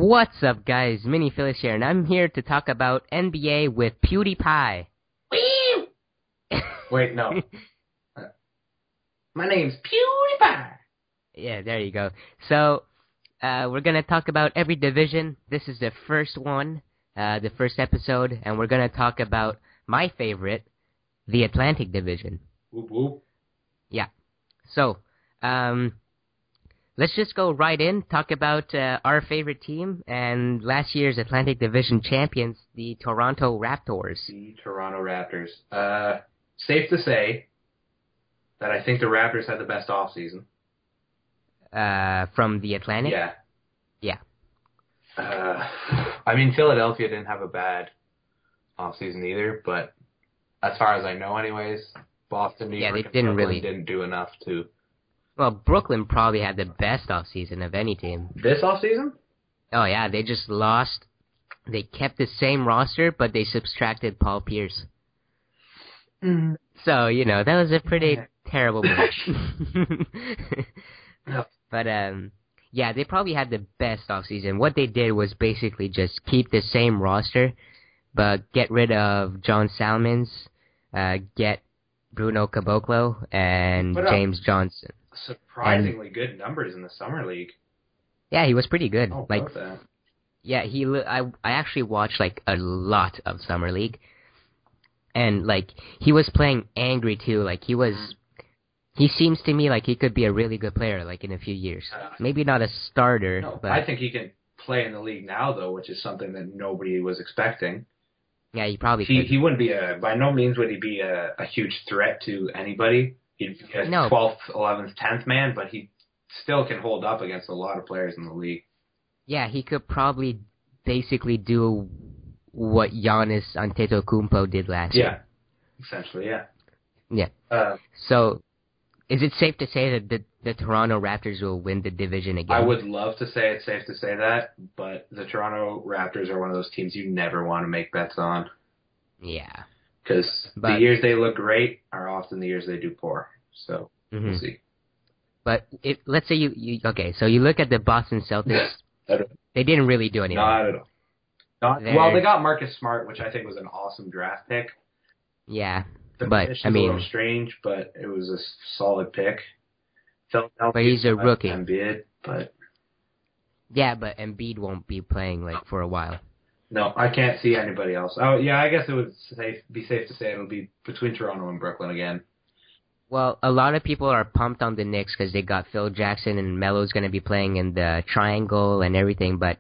What's up, guys? Mini Phyllis here, and I'm here to talk about NBA with Pewdiepie. Wait, no. My name's Pewdiepie. Yeah, there you go. So, we're gonna talk about every division. This is the first one, the first episode, and we're gonna talk about my favorite, the Atlantic Division. Whoop whoop. Yeah. So, let's just go right in, talk about our favorite team and last year's Atlantic Division champions, the Toronto Raptors. The Toronto Raptors. Safe to say that I think the Raptors had the best offseason. From the Atlantic? Yeah. Yeah. I mean, Philadelphia didn't have a bad offseason either, but as far as I know anyways, Boston, New York, they and didn't Brooklyn really didn't do enough to... Well, Brooklyn probably had the best offseason of any team. This offseason? Oh, yeah, they just lost. They kept the same roster, but they subtracted Paul Pierce. Mm. So, that was a pretty terrible move. No. But, yeah, they probably had the best offseason. What they did was basically just keep the same roster, but get rid of John Salmons, get Bruno Caboclo, and James Johnson. Surprisingly good numbers in the summer league. Yeah, he was pretty good. Oh, like, about that. yeah, I actually watched like a lot of summer league, and like he was playing angry too. Like he seems to me like he could be a really good player like in a few years. Maybe not a starter, No, but I think he can play in the league now though, which is something that nobody was expecting. yeah, he probably could. He wouldn't be by no means would he be a huge threat to anybody. He'd be a 12th, 11th, 10th man, but he still can hold up against a lot of players in the league. Yeah, he could probably basically do what Giannis Antetokounmpo did last year. Yeah, essentially, yeah. Yeah. So, is it safe to say that the Toronto Raptors will win the division again? I would love to say it's safe to say that, but the Toronto Raptors are one of those teams you never want to make bets on. Yeah. Because the years they look great are often the years they do poor. So, we'll see. But let's say so you look at the Boston Celtics, they didn't really do anything. Not at all. Well, they got Marcus Smart, which I think was an awesome draft pick. Yeah, The but a little strange, but it was a solid pick. But he's a rookie. Embiid, but yeah, but Embiid won't be playing like for a while. No, I can't see anybody else. Oh, yeah, I guess it would be safe to say it'll be between Toronto and Brooklyn again. Well, a lot of people are pumped on the Knicks because they got Phil Jackson and Melo's going to be playing in the triangle and everything, but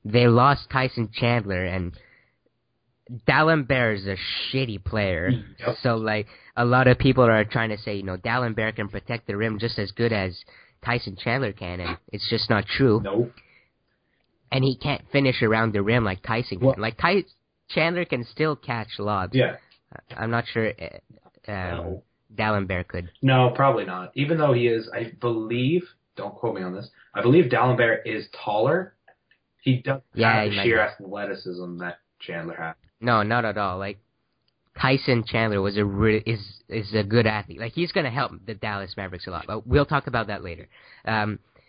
they lost Tyson Chandler, and D'Alembert is a shitty player. Yep. So, like, a lot of people are trying to say, D'Alembert can protect the rim just as good as Tyson Chandler can, and it's just not true. Nope. And he can't finish around the rim like Tyson can. Like, Chandler can still catch lobs. Yeah. I'm not sure No. D'Alembert could. No, probably not. Even though he is, I believe, don't quote me on this, I believe D'Alembert is taller. He doesn't have the sheer athleticism that Chandler had. No, not at all. Like, Tyson Chandler was is a good athlete. Like, he's going to help the Dallas Mavericks a lot. But we'll talk about that later.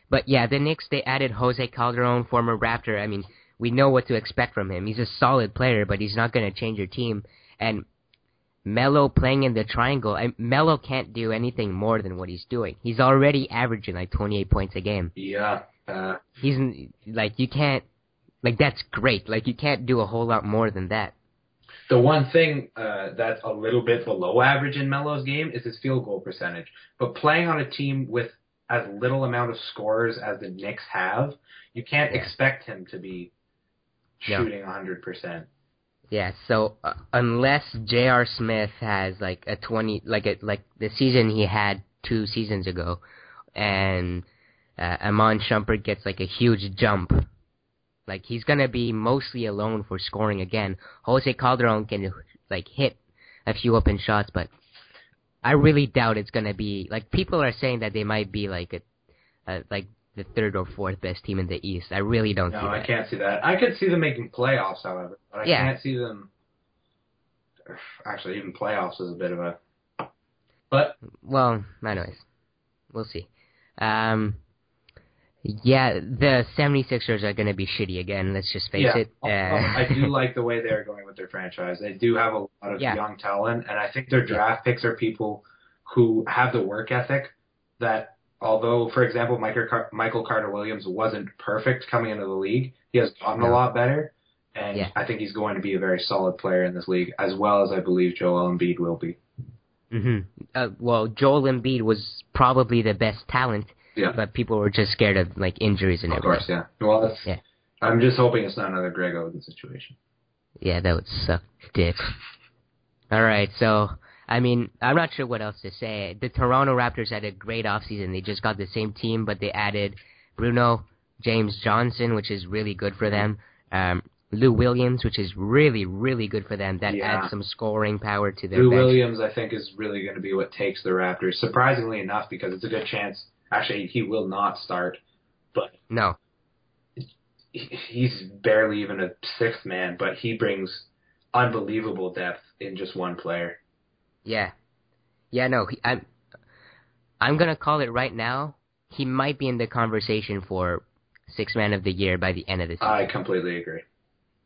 But yeah, the Knicks, they added Jose Calderon, former Raptor. I mean, we know what to expect from him. He's a solid player, but he's not going to change your team. And Melo playing in the triangle, Melo can't do anything more than what he's doing. He's already averaging like 28 points a game. Yeah. He's like, you can't, like, that's great. Like, you can't do a whole lot more than that. The one thing that's a little bit below average in Melo's game is his field goal percentage. But playing on a team with as little amount of scorers as the Knicks have, you can't expect him to be shooting 100%. Yeah, so unless J.R. Smith has like a 20, like the season he had 2 seasons ago, and Amon Shumpert gets like a huge jump, like he's gonna be mostly alone for scoring again. Jose Calderon can like hit a few open shots, but I really doubt it's gonna be like people are saying that they might be like like the 3rd or 4th best team in the East. I really don't see that. No, I can't see that. I could see them making playoffs, however, but I can't see them. Actually, even playoffs is a bit of a. But well, anyways, we'll see. Yeah, the 76ers are going to be shitty again, let's just face Yeah, it. I do like the way they're going with their franchise. They do have a lot of Yeah, young talent, and I think their yeah, draft picks are people who have the work ethic that, although, for example, Michael Carter-Williams wasn't perfect coming into the league, he has gotten a no, lot better, and yeah. I think he's going to be a very solid player in this league, as well as I believe Joel Embiid will be. Well, Joel Embiid was probably the best talent, Yeah, but people were just scared of, like, injuries and of everything. course, yeah. Well, Yeah, I'm just hoping it's not another Greg Oden situation. yeah, that would suck dick. Alright, so, I mean, I'm not sure what else to say. The Toronto Raptors had a great offseason. They just got the same team, but they added Bruno James Johnson, which is really good for them. Lou Williams, which is really, really good for them. That adds some scoring power to their Lou bench. Williams, I think, is really going to be what takes the Raptors. Surprisingly enough, because it's a good chance. Actually, he will not start, but No. he's barely even a sixth man, but he brings unbelievable depth in just one player. Yeah. Yeah, no, I'm gonna call it right now. He might be in the conversation for Sixth Man of the Year by the end of the season. I completely agree.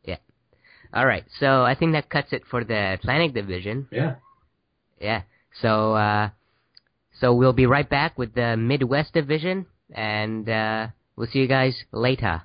Yeah. All right. So I think that cuts it for the Atlantic Division. Yeah. Yeah. So we'll be right back with the Midwest Division, and we'll see you guys later.